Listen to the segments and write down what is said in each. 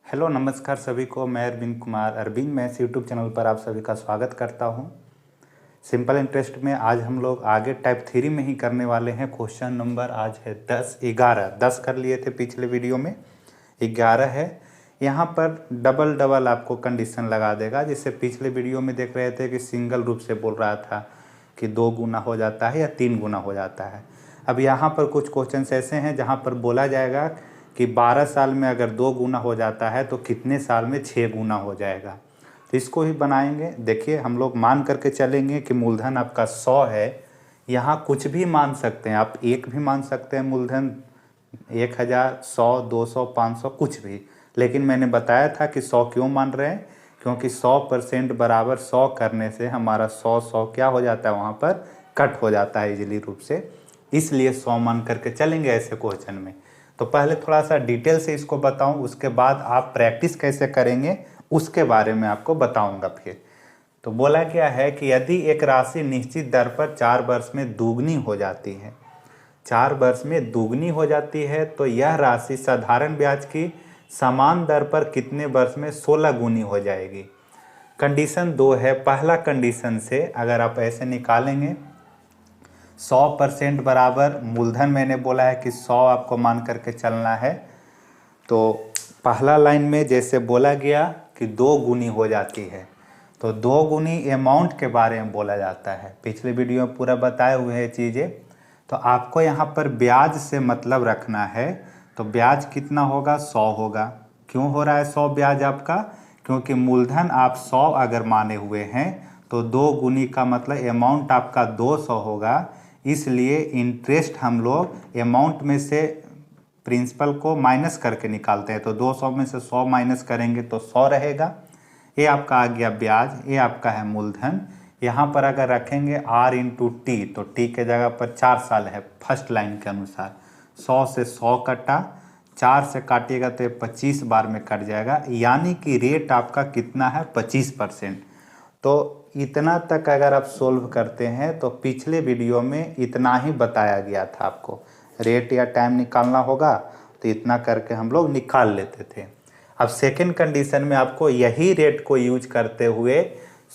Hello नमस्कार सभी को। मैं Arvind Kumar Arvind maths YouTube channel पर आप सभी का स्वागत करता हूं। सिंपल इंटरेस्ट में आज हम लोग आगे टाइप 3 में ही करने वाले हैं। क्वेश्चन नंबर आज है 10 कर लिए थे पिछले वीडियो में, 11 है। यहाँ पर डबल डबल आपको कंडीशन लगा देगा। जैसे पिछले वीडियो में देख रहे थे कि सिंगल रूप से बोल रहा था कि 2 गुना हो जाता है या 3 गुना हो जाता है। अब यहाँ पर कुछ क्वेश्चन ऐसे हैं जहाँ पर बोला जाएगा कि 12 साल में अगर 2 गुना हो जाता है तो कितने साल में 6 गुना हो जाएगा। तो इसको ही बनाएंगे। देखिए हम लोग मान करके चलेंगे कि मूलधन आपका 100 है। यहाँ कुछ भी मान सकते हैं आप, 1 भी मान सकते हैं मूलधन, 1000, 100, 200, 500 कुछ भी। लेकिन मैंने बताया था कि 100 क्यों मान रहे हैं, क्योंकि 100% बराबर 100 करने से हमारा 100 क्या हो जाता है, वहाँ पर कट हो जाता है इजीली रूप से। इसलिए 100 मान करके चलेंगे ऐसे क्वेश्चन में। तो पहले थोड़ा सा डिटेल से इसको बताऊं, उसके बाद आप प्रैक्टिस कैसे करेंगे उसके बारे में आपको बताऊंगा फिर। तो बोला गया है कि यदि एक राशि निश्चित दर पर 4 वर्ष में दोगुनी हो जाती है, 4 वर्ष में दोगुनी हो जाती है, तो यह राशि साधारण ब्याज की समान दर पर कितने वर्ष में 16 गुनी हो जाएगी। कंडीशन 2 है। पहला कंडीशन से अगर आप ऐसे निकालेंगे, 100% बराबर मूलधन मैंने बोला है कि 100 आपको मान करके चलना है। तो पहला लाइन में जैसे बोला गया कि 2 गुनी हो जाती है, तो 2 गुनी अमाउंट के बारे में बोला जाता है। पिछले वीडियो में पूरा बताए हुए हैं चीज़ें। तो आपको यहाँ पर ब्याज से मतलब रखना है। तो ब्याज कितना होगा, 100 होगा। क्यों हो रहा है 100 ब्याज आपका, क्योंकि मूलधन आप 100 अगर माने हुए हैं तो 2 गुनी का मतलब अमाउंट आपका 200 होगा। इसलिए इंटरेस्ट हम लोग अमाउंट में से प्रिंसिपल को माइनस करके निकालते हैं। तो 200 में से 100 माइनस करेंगे तो 100 रहेगा। ये आपका आ गया ब्याज, ये आपका है मूलधन। यहाँ पर अगर रखेंगे R इंटू टी, तो टी के जगह पर 4 साल है फर्स्ट लाइन के अनुसार। 100 से 100 कटा, 4 से काटिएगा तो 25 बार में कट जाएगा, यानी कि रेट आपका कितना है, 25%। तो इतना तक अगर आप सोल्व करते हैं तो पिछले वीडियो में इतना ही बताया गया था। आपको रेट या टाइम निकालना होगा तो इतना करके हम लोग निकाल लेते थे। अब सेकंड कंडीशन में आपको यही रेट को यूज करते हुए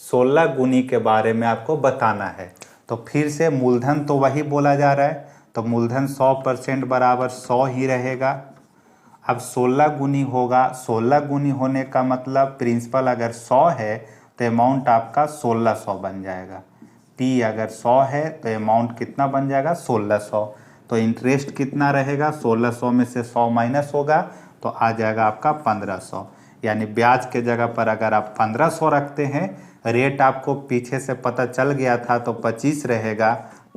16 गुनी के बारे में आपको बताना है। तो फिर से मूलधन तो वही बोला जा रहा है, तो मूलधन 100% बराबर 100 ही रहेगा। अब 16 गुनी होगा, 16 गुनी होने का मतलब प्रिंसिपल अगर 100 है तो अमाउंट आपका 1600 बन जाएगा। टी अगर 100 है तो अमाउंट कितना बन जाएगा, 1600। तो इंटरेस्ट कितना रहेगा, 1600 में से 100 माइनस होगा तो आ जाएगा आपका 1500। यानी ब्याज के जगह पर अगर आप 1500 रखते हैं, रेट आपको पीछे से पता चल गया था तो 25 रहेगा।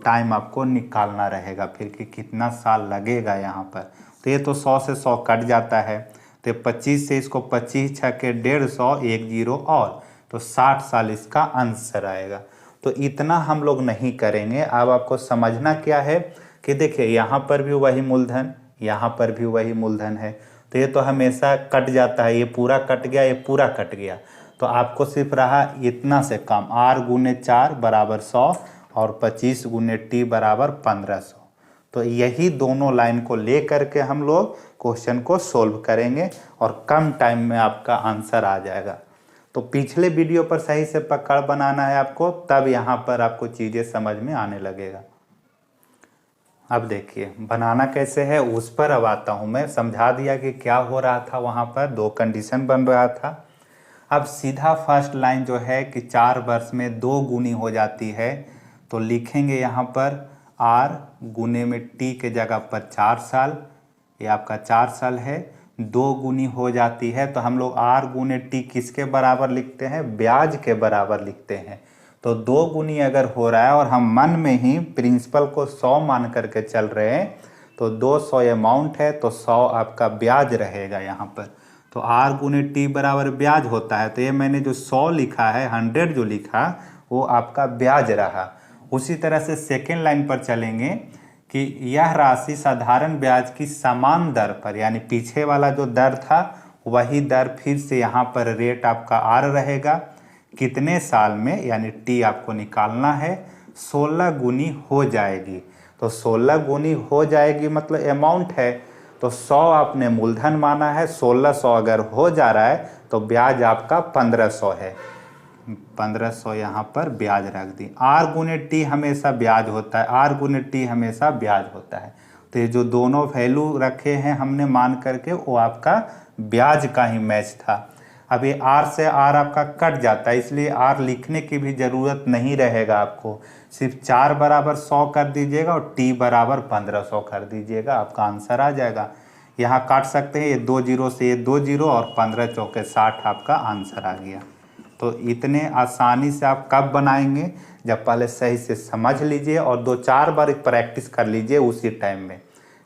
टाइम आपको निकालना रहेगा फिर कि कितना साल लगेगा यहाँ पर। तो ये तो 100 से 100 कट जाता है, तो 25 से इसको 25 छक्के 150, 1 जीरो और, तो 60 साल इसका आंसर आएगा। तो इतना हम लोग नहीं करेंगे। अब आपको समझना क्या है कि देखिए यहाँ पर भी वही मूलधन, यहाँ पर भी वही मूलधन है, तो ये तो हमेशा कट जाता है। ये पूरा कट गया, ये पूरा कट गया, तो आपको सिर्फ रहा इतना से काम, R गुने 4 बराबर 100 और 25 गुने टी बराबर 1500। तो यही दोनों लाइन को ले करके हम लोग क्वेश्चन को सोल्व करेंगे और कम टाइम में आपका आंसर आ जाएगा। तो पिछले वीडियो पर सही से पकड़ बनाना है आपको, तब यहाँ पर आपको चीज़ें समझ में आने लगेगा। अब देखिए बनाना कैसे है उस पर अब आता हूँ मैं। समझा दिया कि क्या हो रहा था, वहाँ पर 2 कंडीशन बन रहा था। अब सीधा फर्स्ट लाइन जो है कि 4 वर्ष में 2 गुनी हो जाती है, तो लिखेंगे यहाँ पर R गुने में T के जगह पर 4 साल, ये आपका 4 साल है। 2 गुनी हो जाती है तो हम लोग R गुने T किसके बराबर लिखते हैं, ब्याज के बराबर लिखते हैं। तो 2 गुनी अगर हो रहा है और हम मन में ही प्रिंसिपल को 100 मान करके चल रहे हैं, तो 200 अमाउंट है तो 100 आपका ब्याज रहेगा यहाँ पर। तो R गुने टी बराबर ब्याज होता है, तो ये मैंने जो 100 लिखा है, 100 जो लिखा वो आपका ब्याज रहा। उसी तरह से सेकेंड लाइन पर चलेंगे कि यह राशि साधारण ब्याज की समान दर पर, यानी पीछे वाला जो दर था वही दर फिर से यहाँ पर रेट आपका R रहेगा। कितने साल में, यानी टी आपको निकालना है, 16 गुनी हो जाएगी। तो 16 गुनी हो जाएगी मतलब अमाउंट है, तो 100 आपने मूलधन माना है, 1600 अगर हो जा रहा है तो ब्याज आपका 1500 है। 1500 यहाँ पर ब्याज रख दी। आर गुने टी हमेशा ब्याज होता है, आर गुने टी हमेशा ब्याज होता है। तो ये जो दोनों वैल्यू रखे हैं हमने मान करके, वो आपका ब्याज का ही मैच था। अब ये आर से आर आपका कट जाता है, इसलिए आर लिखने की भी ज़रूरत नहीं रहेगा आपको। सिर्फ 4 बराबर 100 कर दीजिएगा और टी बराबर 1500 कर दीजिएगा, आपका आंसर आ जाएगा। यहाँ काट सकते हैं, ये 2 जीरो से ये 2 जीरो और 15 चौके 60 आपका आंसर आ गया। तो इतने आसानी से आप कब बनाएंगे, जब पहले सही से समझ लीजिए और 2-4 बार प्रैक्टिस कर लीजिए उसी टाइम में।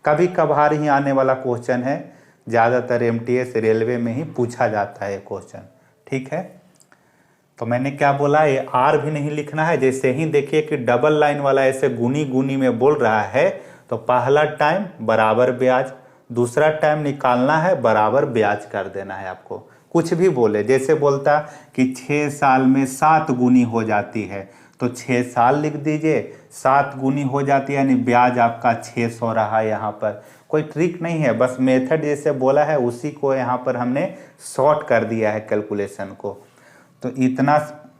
कभी कभार ही आने वाला क्वेश्चन है, ज़्यादातर एमटीएस रेलवे में ही पूछा जाता है क्वेश्चन। ठीक है, तो मैंने क्या बोला, ये आर भी नहीं लिखना है। जैसे ही देखिए कि डबल लाइन वाला ऐसे गुनी गुनी में बोल रहा है, तो पहला टाइम बराबर ब्याज, दूसरा टाइम निकालना है बराबर ब्याज कर देना है आपको। कुछ भी बोले, जैसे बोलता कि 6 साल में 7 गुनी हो जाती है, तो 6 साल लिख दीजिए, 7 गुनी हो जाती है, यानी ब्याज आपका 600 रहा। यहाँ पर कोई ट्रिक नहीं है, बस मेथड जैसे बोला है उसी को यहाँ पर हमने शॉर्ट कर दिया है कैलकुलेशन को। तो इतना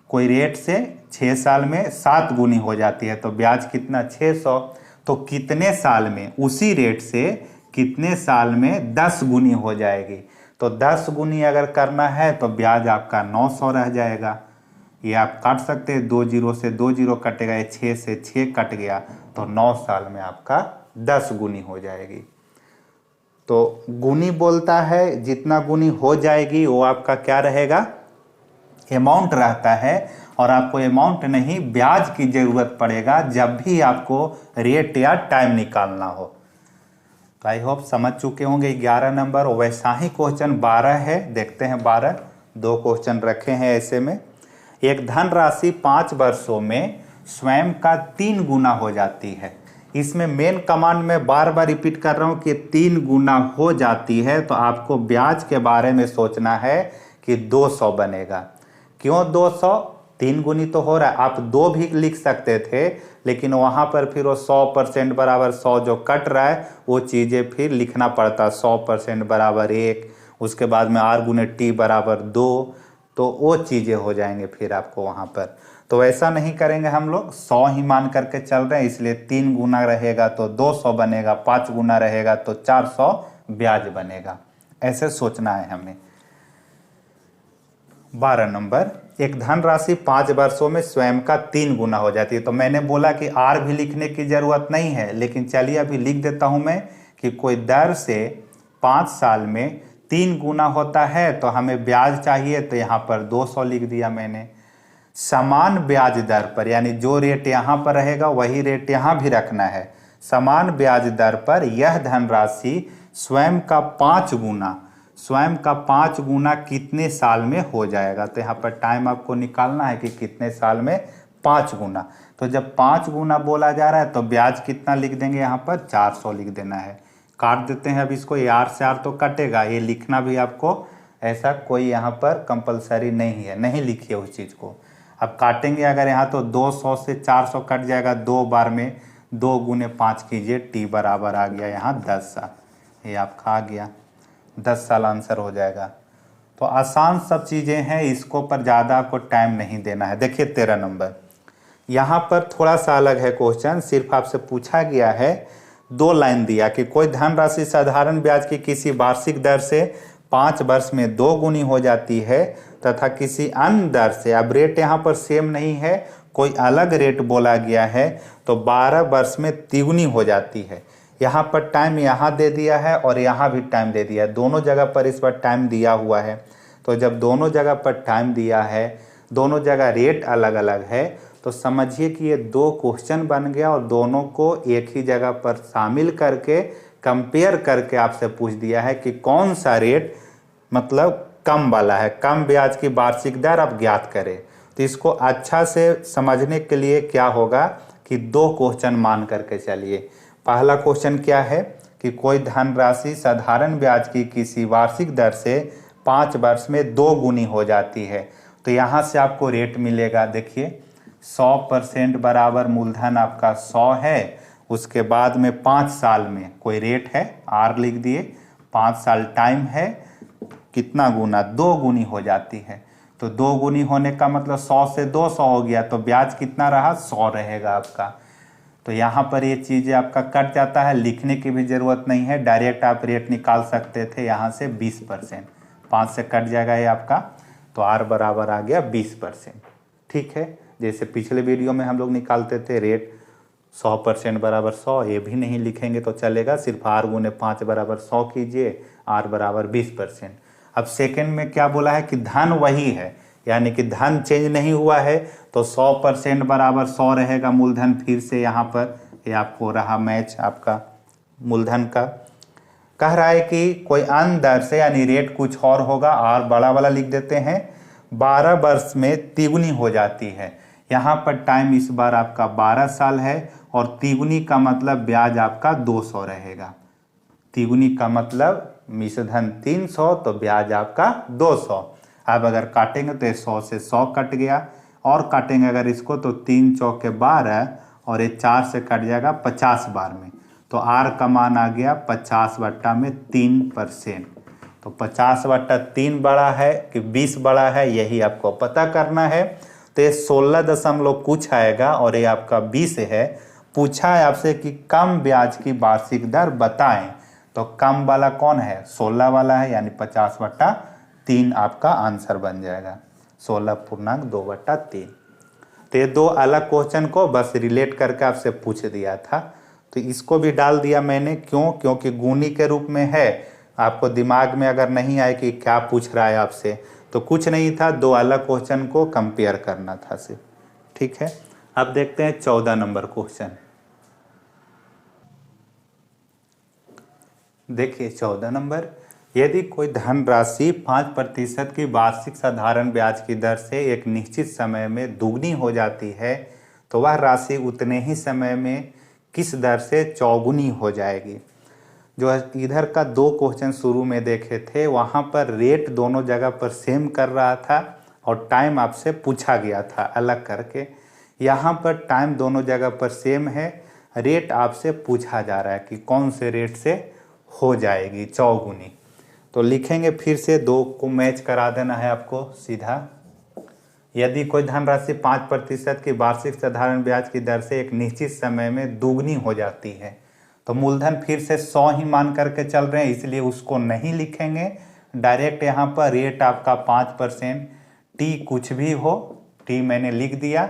कोई रेट से 6 साल में 7 गुनी हो जाती है, तो ब्याज कितना 600। तो कितने साल में, उसी रेट से कितने साल में 10 गुनी हो जाएगी। तो 10 गुनी अगर करना है तो ब्याज आपका 900 रह जाएगा। ये आप काट सकते हैं, 2 जीरो से 2 जीरो कटेगा, ये 6 से 6 कट गया, तो 9 साल में आपका 10 गुनी हो जाएगी। तो गुनी बोलता है, जितना गुनी हो जाएगी वो आपका क्या रहेगा, अमाउंट रहता है। और आपको अमाउंट नहीं, ब्याज की जरूरत पड़ेगा जब भी आपको रेट या टाइम निकालना हो। तो आई होप समझ चुके होंगे 11 नंबर। वैसा ही क्वेश्चन 12 है, देखते हैं 12। 2 क्वेश्चन रखे हैं ऐसे में। एक धनराशि 5 वर्षों में स्वयं का 3 गुना हो जाती है। इसमें मेन कमांड में बार बार रिपीट कर रहा हूँ कि 3 गुना हो जाती है, तो आपको ब्याज के बारे में सोचना है कि 200 बनेगा। क्यों 200, 3 गुनी तो हो रहा है। आप 2 भी लिख सकते थे, लेकिन वहाँ पर फिर वो 100% बराबर 100 जो कट रहा है वो चीज़ें फिर लिखना पड़ता। 100% बराबर 1, उसके बाद में आर गुने टी बराबर 2, तो वो चीज़ें हो जाएंगे फिर आपको वहाँ पर। तो ऐसा नहीं करेंगे हम लोग, 100 ही मान करके चल रहे हैं, इसलिए 3 गुना रहेगा तो 200 बनेगा, 5 गुना रहेगा तो 400 ब्याज बनेगा। ऐसे सोचना है हमें। 12 नंबर, एक धनराशि 5 वर्षों में स्वयं का 3 गुना हो जाती है। तो मैंने बोला कि आर भी लिखने की जरूरत नहीं है, लेकिन चलिए अभी लिख देता हूं मैं कि कोई दर से 5 साल में 3 गुना होता है, तो हमें ब्याज चाहिए, तो यहाँ पर 200 लिख दिया मैंने। समान ब्याज दर पर, यानी जो रेट यहाँ पर रहेगा वही रेट यहाँ भी रखना है। समान ब्याज दर पर यह धनराशि स्वयं का 5 गुना, स्वयं का 5 गुना कितने साल में हो जाएगा। तो यहाँ पर टाइम आपको निकालना है कि कितने साल में 5 गुना। तो जब 5 गुना बोला जा रहा है तो ब्याज कितना लिख देंगे, यहाँ पर 400 लिख देना है। काट देते हैं अब इसको, ये आर से आर तो कटेगा, ये लिखना भी आपको ऐसा कोई यहाँ पर कंपलसरी नहीं है, नहीं लिखिए उस चीज़ को। अब काटेंगे अगर यहाँ तो 200 से 400 कट जाएगा 2 बार में, 2 गुने 5 कीजिए, टी बराबर आ गया यहाँ 10 साल। ये आपका आ गया 10 साल आंसर हो जाएगा। तो आसान सब चीज़ें हैं, इसको पर ज़्यादा आपको टाइम नहीं देना है। देखिए 13 नंबर, यहाँ पर थोड़ा सा अलग है क्वेश्चन। सिर्फ आपसे पूछा गया है, 2 लाइन दिया कि कोई धनराशि साधारण ब्याज की किसी वार्षिक दर से 5 वर्ष में 2 गुनी हो जाती है तथा किसी अन्य दर से, अब रेट यहाँ पर सेम नहीं है, कोई अलग रेट बोला गया है, तो 12 वर्ष में तिगुनी हो जाती है। यहाँ पर टाइम यहाँ दे दिया है और यहाँ भी टाइम दे दिया है, दोनों जगह पर इस बार टाइम दिया हुआ है। तो जब दोनों जगह पर टाइम दिया है, दोनों जगह रेट अलग अलग है, तो समझिए कि ये 2 क्वेश्चन बन गया और दोनों को एक ही जगह पर शामिल करके कंपेयर करके आपसे पूछ दिया है कि कौन सा रेट मतलब कम वाला है, कम ब्याज की वार्षिक दर आप ज्ञात करें। तो इसको अच्छा से समझने के लिए क्या होगा कि 2 क्वेश्चन मान करके चलिए। पहला क्वेश्चन क्या है कि कोई धनराशि साधारण ब्याज की किसी वार्षिक दर से 5 वर्ष में 2 गुनी हो जाती है। तो यहाँ से आपको रेट मिलेगा, देखिए 100% बराबर मूलधन आपका 100 है, उसके बाद में 5 साल में कोई रेट है, आर लिख दिए, 5 साल टाइम है, कितना गुना, 2 गुनी हो जाती है। तो 2 गुनी होने का मतलब 100 से 200 हो गया, तो ब्याज कितना रहा, 100 रहेगा आपका। तो यहाँ पर ये चीज़ें आपका कट जाता है, लिखने की भी ज़रूरत नहीं है, डायरेक्ट आप रेट निकाल सकते थे यहाँ से 20%, 5 से कट जाएगा ये आपका, तो आर बराबर आ गया 20%। ठीक है, जैसे पिछले वीडियो में हम लोग निकालते थे रेट 100% बराबर 100, ये भी नहीं लिखेंगे तो चलेगा, सिर्फ आर गुने 5 बराबर 100 कीजिए, आर बराबर 20%। अब सेकंड में क्या बोला है कि धन वही है, यानी कि धन चेंज नहीं हुआ है, तो 100% बराबर 100 रहेगा मूलधन। फिर से यहाँ पर ये आपको रहा मैच आपका मूलधन का। कह रहा है कि कोई अन्य दर से, यानी रेट कुछ और होगा, आर बड़ा वाला लिख देते हैं, 12 वर्ष में तिगुनी हो जाती है। यहाँ पर टाइम इस बार आपका 12 साल है, और तिगुनी का मतलब ब्याज आपका 200 रहेगा। तिगुनी का मतलब मिश्रधन 300, तो ब्याज आपका 200। अब अगर काटेंगे तो 100 से 100 कट गया, और काटेंगे अगर इसको तो 3 चौके 12, और ये 4 से कट जाएगा 50 बार में, तो आर का मान आ गया 50/3%। तो 50/3 बड़ा है कि 20 बड़ा है, यही आपको पता करना है। तो ये 16 दशमलव कुछ आएगा, और ये आपका 20 है। पूछा है आपसे कि कम ब्याज की वार्षिक दर बताएं, तो कम वाला कौन है, 16 वाला है, यानी 50/3 आपका आंसर बन जाएगा, 16.2/3। तो ये 2 अलग क्वेश्चन को बस रिलेट करके आपसे पूछ दिया था, तो इसको भी डाल दिया मैंने। क्यों, क्योंकि गुनी के रूप में है, आपको दिमाग में अगर नहीं आए कि क्या पूछ रहा है आपसे, तो कुछ नहीं था, 2 अलग क्वेश्चन को कंपेयर करना था सिर्फ। ठीक है, अब देखते हैं 14 नंबर क्वेश्चन। देखिए 14 नंबर, यदि कोई धनराशि 5% की वार्षिक साधारण ब्याज की दर से एक निश्चित समय में दुगनी हो जाती है, तो वह राशि उतने ही समय में किस दर से चौगुनी हो जाएगी। जो इधर का 2 क्वेश्चन शुरू में देखे थे, वहाँ पर रेट दोनों जगह पर सेम कर रहा था, और टाइम आपसे पूछा गया था अलग करके। यहाँ पर टाइम दोनों जगह पर सेम है, रेट आपसे पूछा जा रहा है कि कौन से रेट से हो जाएगी चौगुनी। तो लिखेंगे, फिर से 2 को मैच करा देना है आपको सीधा। यदि कोई धनराशि 5% की वार्षिक साधारण ब्याज की दर से एक निश्चित समय में दुगनी हो जाती है, तो मूलधन फिर से 100 ही मान करके चल रहे हैं, इसलिए उसको नहीं लिखेंगे, डायरेक्ट यहाँ पर रेट आपका 5%, टी कुछ भी हो, टी मैंने लिख दिया।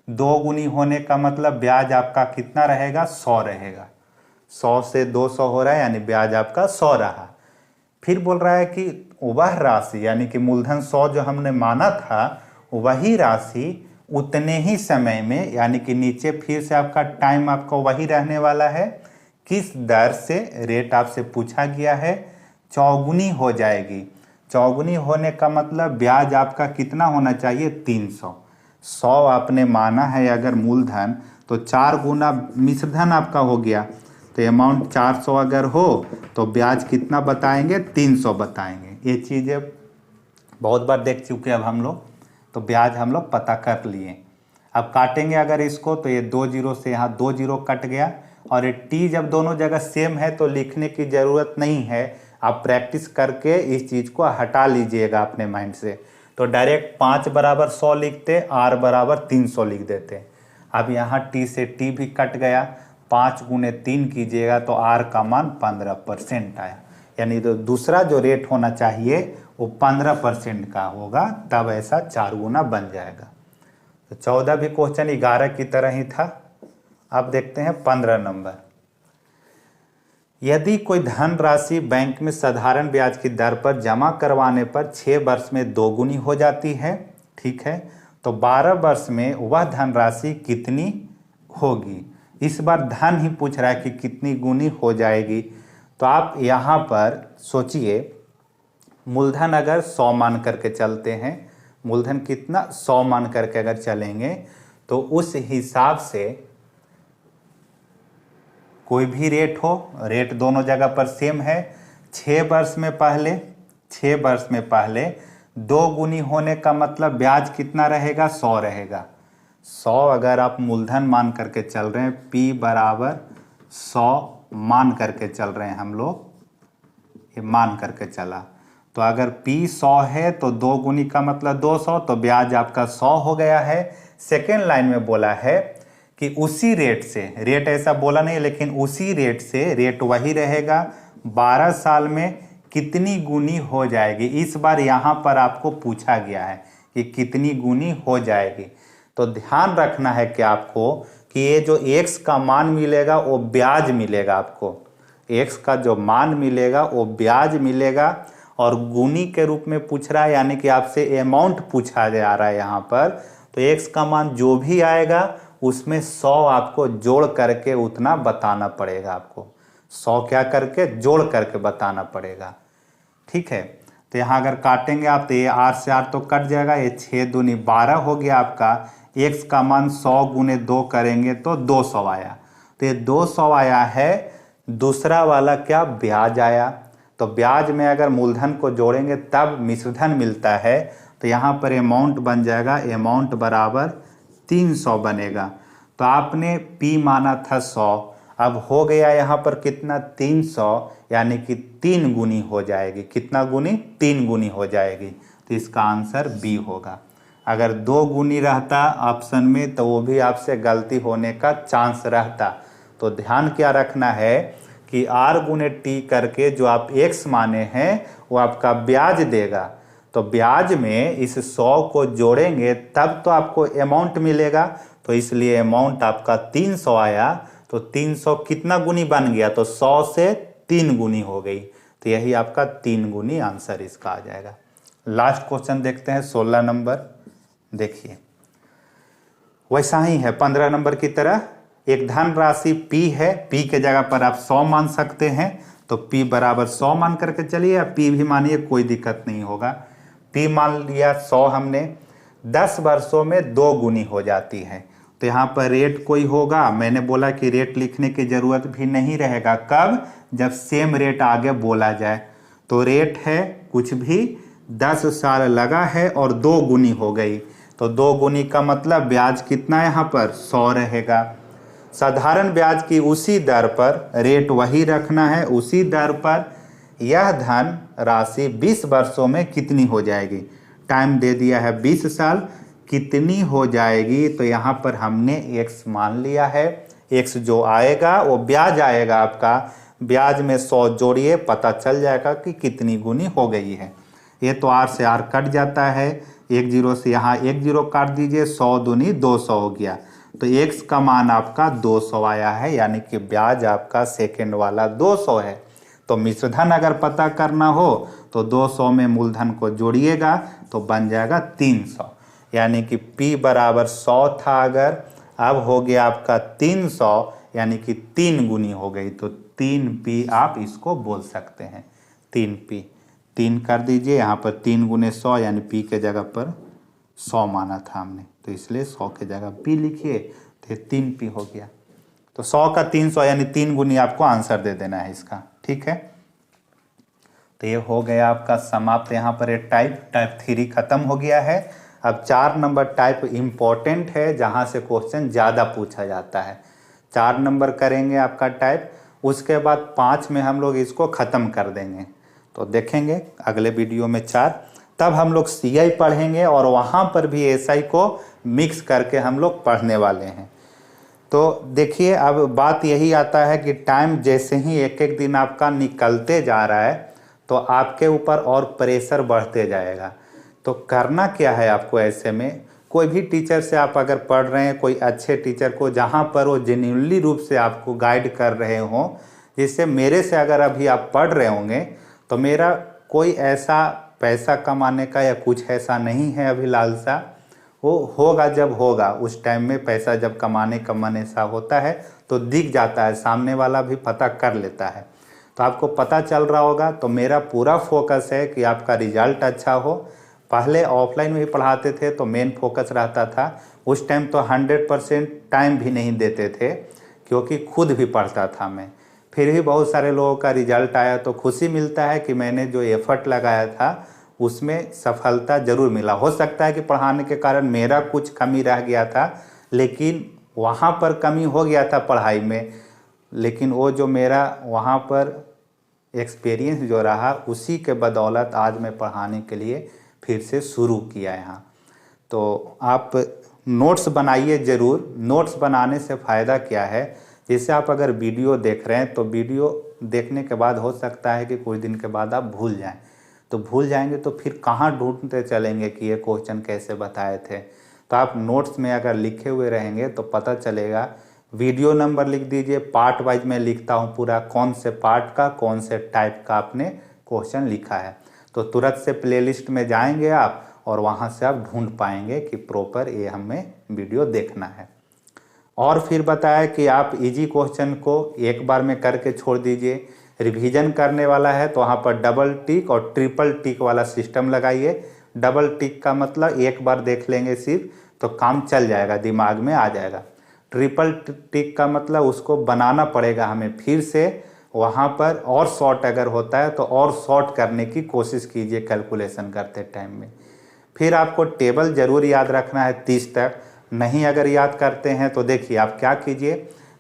2 गुनी होने का मतलब ब्याज आपका कितना रहेगा, 100 रहेगा, 100 से 200 हो रहा है, यानी ब्याज आपका 100 रहा। फिर बोल रहा है कि वह राशि, यानी कि मूलधन 100 जो हमने माना था, वही राशि उतने ही समय में, यानी कि नीचे फिर से आपका टाइम आपका वही रहने वाला है, किस दर से, रेट आपसे पूछा गया है, चौगुनी हो जाएगी। चौगुनी होने का मतलब ब्याज आपका कितना होना चाहिए, 300। 100 आपने माना है अगर मूलधन, तो 4 गुना मिश्रधन आपका हो गया, तो अमाउंट 400 अगर हो तो ब्याज कितना बताएंगे, 300 बताएंगे। ये चीज़ें बहुत बार देख चुके अब हम लोग, तो ब्याज हम लोग पता कर लिए। अब काटेंगे अगर इसको, तो ये 2 जीरो से यहाँ 2 जीरो कट गया, और ये टी जब दोनों जगह सेम है तो लिखने की ज़रूरत नहीं है, आप प्रैक्टिस करके इस चीज़ को हटा लीजिएगा अपने माइंड से। तो डायरेक्ट 5 बराबर 100 लिखते, आर बराबर 300 लिख देते। अब यहाँ टी से टी भी कट गया, 5 गुने 3 कीजिएगा तो आर का मान 15% आया, यानी तो दूसरा जो रेट होना चाहिए वो 15% का होगा, तब ऐसा 4 गुना बन जाएगा। तो 14 भी क्वेश्चन 11 की तरह ही था। अब देखते हैं 15 नंबर। यदि कोई धनराशि बैंक में साधारण ब्याज की दर पर जमा करवाने पर 6 वर्ष में दोगुनी हो जाती है, ठीक है, तो 12 वर्ष में वह धनराशि कितनी होगी। इस बार धन ही पूछ रहा है कि कितनी गुनी हो जाएगी। तो आप यहाँ पर सोचिए, मूलधन अगर 100 मान करके चलते हैं, मूलधन कितना 100 मान करके अगर चलेंगे, तो उस हिसाब से कोई भी रेट हो, रेट दोनों जगह पर सेम है। 6 वर्ष में पहले 2 गुनी होने का मतलब ब्याज कितना रहेगा, 100 रहेगा। 100 अगर आप मूलधन मान करके चल रहे हैं, P बराबर 100 मान करके चल रहे हैं हम लोग, ये मान करके चला। तो अगर P 100 है तो 2 गुनी का मतलब 200, तो ब्याज आपका 100 हो गया है। सेकेंड लाइन में बोला है कि उसी रेट से, रेट ऐसा बोला नहीं लेकिन उसी रेट से, रेट वही रहेगा, 12 साल में कितनी गुनी हो जाएगी। इस बार यहाँ पर आपको पूछा गया है कि कितनी गुनी हो जाएगी। तो ध्यान रखना है कि आपको कि ये जो x का मान मिलेगा वो ब्याज मिलेगा आपको, x का जो मान मिलेगा वो ब्याज मिलेगा, और गुनी के रूप में पूछ रहा है, यानी कि आपसे अमाउंट पूछा जा रहा है यहाँ पर। तो x का मान जो भी आएगा उसमें 100 आपको जोड़ करके उतना बताना पड़ेगा, आपको 100 क्या करके जोड़ करके बताना पड़ेगा। ठीक है, तो यहाँ अगर काटेंगे आप तो ये 8 से 8 तो कट जाएगा, ये 6 दूनी 12 हो गया आपका। x का मान 100 गुने 2 करेंगे तो 200 आया, तो ये 200 आया है। दूसरा वाला क्या, ब्याज आया। तो ब्याज में अगर मूलधन को जोड़ेंगे तब मिश्रधन मिलता है, तो यहाँ पर अमाउंट बन जाएगा, अमाउंट बराबर 300 बनेगा। तो आपने P माना था 100, अब हो गया यहाँ पर कितना, 300, यानी कि 3 गुनी हो जाएगी। कितना गुनी, 3 गुनी हो जाएगी। तो इसका आंसर B होगा। अगर 2 गुनी रहता ऑप्शन में तो वो भी आपसे गलती होने का चांस रहता। तो ध्यान क्या रखना है कि R गुने T करके जो आप x माने हैं वो आपका ब्याज देगा। तो ब्याज में इस 100 को जोड़ेंगे तब तो आपको अमाउंट मिलेगा, तो इसलिए अमाउंट आपका 300 आया। तो 300 कितना गुनी बन गया, तो 100 से 3 गुनी हो गई, तो यही आपका 3 गुनी आंसर इसका आ जाएगा। लास्ट क्वेश्चन देखते हैं 16 नंबर। देखिए वैसा ही है 15 नंबर की तरह, एक धन राशि P है, P के जगह पर आप 100 मान सकते हैं, तो P बराबर 100 मान करके चलिए, या P भी मानिए, कोई दिक्कत नहीं होगा। P मान लिया 100 हमने, 10 वर्षों में 2 गुनी हो जाती है। तो यहाँ पर रेट कोई होगा, मैंने बोला कि रेट लिखने की जरूरत भी नहीं रहेगा, कब, जब सेम रेट आगे बोला जाए। तो रेट है कुछ भी, 10 साल लगा है और 2 गुनी हो गई, तो 2 गुनी का मतलब ब्याज कितना यहाँ पर 100 रहेगा। साधारण ब्याज की उसी दर पर, रेट वही रखना है, उसी दर पर यह धन राशि 20 वर्षों में कितनी हो जाएगी। टाइम दे दिया है 20 साल, कितनी हो जाएगी। तो यहाँ पर हमने x मान लिया है, x जो आएगा वो ब्याज आएगा आपका, ब्याज में 100 जोड़िए, पता चल जाएगा कि कितनी गुनी हो गई है। ये तो r से r कट जाता है, 1 0 से यहाँ 1 0 काट दीजिए, 100 दूनी 200 हो गया। तो x का मान आपका 200 आया है, यानी कि ब्याज आपका सेकेंड वाला 200 है। तो मिश्रधन अगर पता करना हो तो 200 में मूलधन को जोड़िएगा तो बन जाएगा 300, यानी कि P बराबर 100 था अगर, अब हो गया आपका 300, यानी कि 3 गुनी हो गई। तो 3P आप इसको बोल सकते हैं, 3P। 3 कर दीजिए, यहाँ पर 3 गुने 100, यानी P के जगह पर 100 माना था हमने, तो इसलिए 100 के जगह P लिखिए, तो 3P हो गया। तो 100 का 300 यानी 3 गुनी आपको आंसर दे देना है इसका। ठीक है, तो ये हो गया आपका समाप्त। यहाँ पर ये टाइप 3 खत्म हो गया है। अब 4 नंबर टाइप इम्पोर्टेंट है, जहाँ से क्वेश्चन ज़्यादा पूछा जाता है। 4 नंबर करेंगे आपका टाइप, उसके बाद 5 में हम लोग इसको ख़त्म कर देंगे। तो देखेंगे अगले वीडियो में 4, तब हम लोग CI पढ़ेंगे और वहाँ पर भी SI को मिक्स करके हम लोग पढ़ने वाले हैं। तो देखिए अब बात यही आता है कि टाइम जैसे ही एक एक दिन आपका निकलते जा रहा है तो आपके ऊपर और प्रेशर बढ़ते जाएगा। तो करना क्या है आपको, ऐसे में कोई भी टीचर से आप अगर पढ़ रहे हैं, कोई अच्छे टीचर को जहाँ पर वो जेन्युइनली रूप से आपको गाइड कर रहे हों, जिससे मेरे से अगर अभी आप पढ़ रहे होंगे तो मेरा कोई ऐसा पैसा कमाने का या कुछ ऐसा नहीं है अभी लालसा, वो होगा जब होगा, उस टाइम में पैसा जब कमाने का मन ऐसा होता है तो दिख जाता है, सामने वाला भी पता कर लेता है। तो आपको पता चल रहा होगा। तो मेरा पूरा फोकस है कि आपका रिजल्ट अच्छा हो। पहले ऑफलाइन में ही पढ़ाते थे तो मेन फोकस रहता था, उस टाइम तो 100% टाइम भी नहीं देते थे क्योंकि खुद भी पढ़ता था मैं। फिर भी बहुत सारे लोगों का रिजल्ट आया तो खुशी मिलता है कि मैंने जो एफर्ट लगाया था उसमें सफलता जरूर मिला। हो सकता है कि पढ़ाने के कारण मेरा कुछ कमी रह गया था, लेकिन वहाँ पर कमी हो गया था पढ़ाई में, लेकिन वो जो मेरा वहाँ पर एक्सपीरियंस जो रहा उसी के बदौलत आज मैं पढ़ाने के लिए फिर से शुरू किया यहाँ। तो आप नोट्स बनाइए ज़रूर। नोट्स बनाने से फ़ायदा क्या है, जैसे आप अगर वीडियो देख रहे हैं तो वीडियो देखने के बाद हो सकता है कि कुछ दिन के बाद आप भूल जाएं, तो भूल जाएंगे तो फिर कहाँ ढूंढते चलेंगे कि ये क्वेश्चन कैसे बताए थे। तो आप नोट्स में अगर लिखे हुए रहेंगे तो पता चलेगा। वीडियो नंबर लिख दीजिए, पार्ट वाइज मैं लिखता हूँ पूरा, कौन से पार्ट का कौन से टाइप का आपने क्वेश्चन लिखा है। तो तुरंत से प्लेलिस्ट में जाएंगे आप और वहाँ से आप ढूंढ पाएंगे कि प्रॉपर ये हमें वीडियो देखना है। और फिर बताया कि आप इजी क्वेश्चन को एक बार में करके छोड़ दीजिए। रिवीजन करने वाला है तो वहाँ पर डबल टिक और ट्रिपल टिक वाला सिस्टम लगाइए। डबल टिक का मतलब एक बार देख लेंगे सिर्फ तो काम चल जाएगा, दिमाग में आ जाएगा। ट्रिपल टिक का मतलब उसको बनाना पड़ेगा हमें फिर से वहाँ पर, और शॉर्ट अगर होता है तो और शॉर्ट करने की कोशिश कीजिए कैलकुलेशन करते टाइम में। फिर आपको टेबल ज़रूर याद रखना है 30 तक। नहीं अगर याद करते हैं तो देखिए आप क्या कीजिए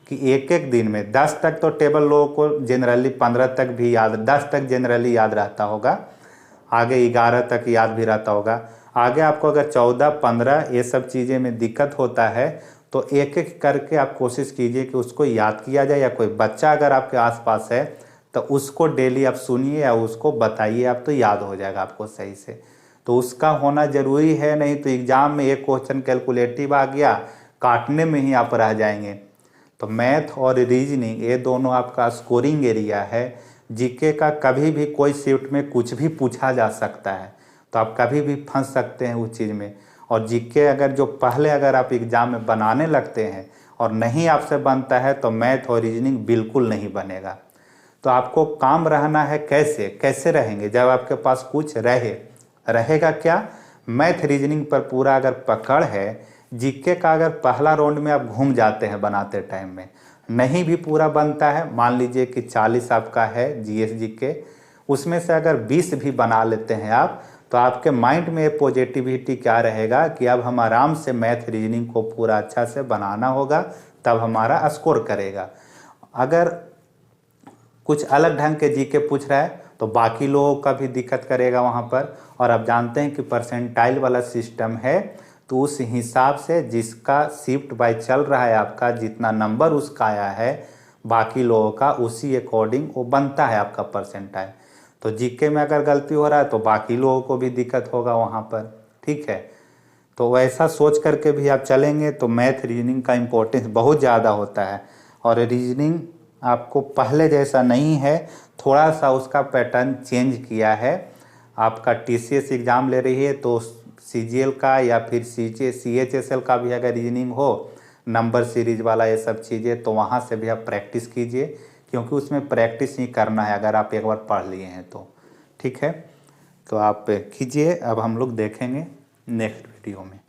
कि एक एक दिन में 10 तक तो टेबल लोगों को जनरली, 15 तक भी याद, 10 तक जनरली याद रहता होगा, आगे 11 तक याद भी रहता होगा। आगे आपको अगर 14, 15 ये सब चीज़ें में दिक्कत होता है तो एक एक करके आप कोशिश कीजिए कि उसको याद किया जाए, या कोई बच्चा अगर आपके आसपास है तो उसको डेली आप सुनिए या उसको बताइए आप, तो याद हो जाएगा आपको सही से। तो उसका होना ज़रूरी है, नहीं तो एग्ज़ाम में एक क्वेश्चन कैलकुलेटिव आ गया, काटने में ही आप रह जाएंगे। तो मैथ और रीजनिंग ये दोनों आपका स्कोरिंग एरिया है। जीके का कभी भी कोई शिफ्ट में कुछ भी पूछा जा सकता है, तो आप कभी भी फंस सकते हैं उस चीज़ में। और जीके अगर जो पहले अगर आप एग्ज़ाम में बनाने लगते हैं और नहीं आपसे बनता है तो मैथ और रीजनिंग बिल्कुल नहीं बनेगा। तो आपको काम रहना है कैसे, कैसे रहेंगे जब आपके पास कुछ रहेगा क्या, मैथ रीजनिंग पर पूरा अगर पकड़ है। जीके का अगर पहला राउंड में आप घूम जाते हैं बनाते टाइम में, नहीं भी पूरा बनता है, मान लीजिए कि 40 आपका है जीएस जीके, उसमें से अगर 20 भी बना लेते हैं आप, तो आपके माइंड में पॉजिटिविटी क्या रहेगा कि अब हम आराम से मैथ रीजनिंग को पूरा अच्छा से बनाना होगा, तब हमारा स्कोर करेगा। अगर कुछ अलग ढंग के जीके पूछ रहा है तो बाकी लोगों का भी दिक्कत करेगा वहाँ पर। और आप जानते हैं कि परसेंटाइल वाला सिस्टम है, तो उस हिसाब से जिसका शिफ्ट बाय चल रहा है आपका, जितना नंबर उसका आया है बाकी लोगों का, उसी अकॉर्डिंग वो बनता है आपका परसेंटाइल। तो जीके में अगर गलती हो रहा है तो बाकी लोगों को भी दिक्कत होगा वहाँ पर, ठीक है। तो वैसा सोच करके भी आप चलेंगे तो मैथ रीजनिंग का इम्पोर्टेंस बहुत ज़्यादा होता है। और रीजनिंग आपको पहले जैसा नहीं है, थोड़ा सा उसका पैटर्न चेंज किया है। आपका टीसीएस एग्ज़ाम ले रही है तो सीजीएल का या फिर सीएचएसएल का भी अगर रीजनिंग हो, नंबर सीरीज वाला ये सब चीज़ें, तो वहाँ से भी आप प्रैक्टिस कीजिए, क्योंकि उसमें प्रैक्टिस ही करना है अगर आप एक बार पढ़ लिए हैं तो, ठीक है। तो आप कीजिए। अब हम लोग देखेंगे नेक्स्ट वीडियो में।